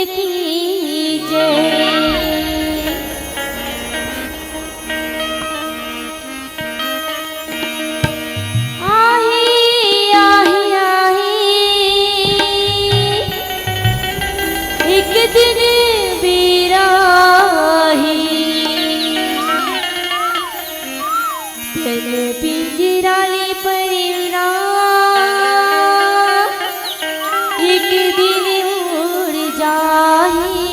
की जय। आही आही आही एक दिन बिराही तन पिंजराले परिवरा एक दिन उड़ जाही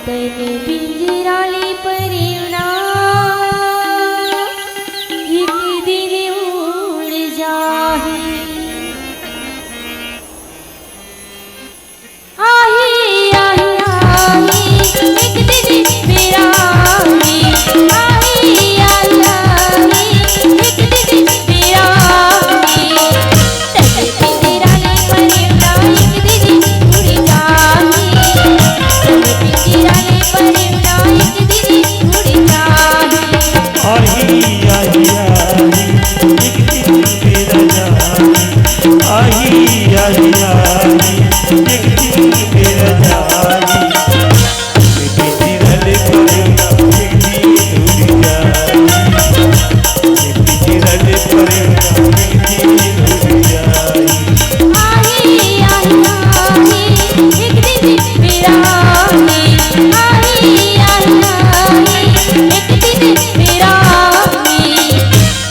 तन पिंजराले परिवरा एक दिन उड़ जाही। आही आही आही एक दिन बिराही आही आही आही एक दिन बिराही तन पिंजराले परिवरा एक दिन उड़ जाही तन पिंजराले परिवरा एक दिन उड़ जाही। आही आही आही एक दिन मेरा जाही आही आही आही एक दिन मेरा जाही पिंजरल परिवरा एक दिन उड़ जाही पिंजरल परिवरा एक दिन उड़ जाही। आही आही आही एक दिन बिराही आही आही आही एक दिन बिराही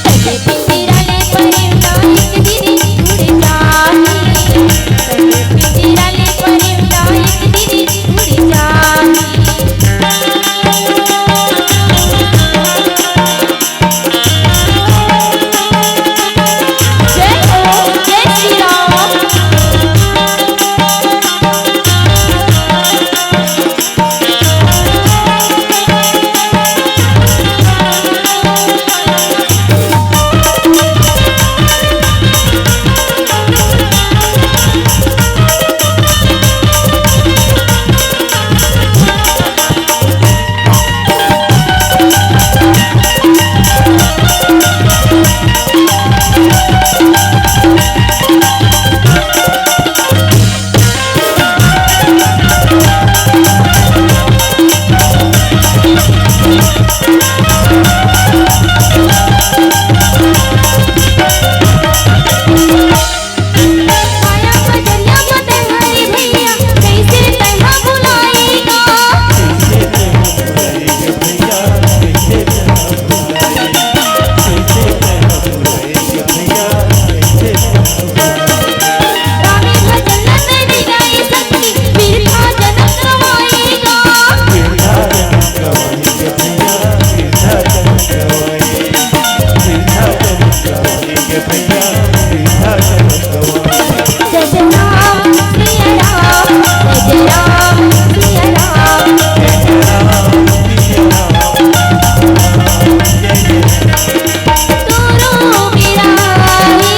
तन पिंजराले परिवरा एक दिन उड़ जाही तन पिंजराले परिवरा एक दिन उड़ जाही। जय हो जय श्री राम। आया बजरिया बते हरी भैया कैसे तन्हा बुलाएगा कैसे तन्हा बुलाएगा भैया कैसे तन्हा बुलाएगा कैसे तन्हा बुलाएगा भैया कैसे तन्हा बुलाएगा। रामे भजन तेरी गाई सखी बिरथा जनक गवाएगा बिरथा जनक गवाएगा भैया बिरथा जनक गवाएगा बिरथा जनक गवाएगा भैया बिरथा जनक गवाएगा। जय जय राम सिया राम जय जय राम सिया राम जय जय राम सिया राम जय जय राम। तोरो बिराही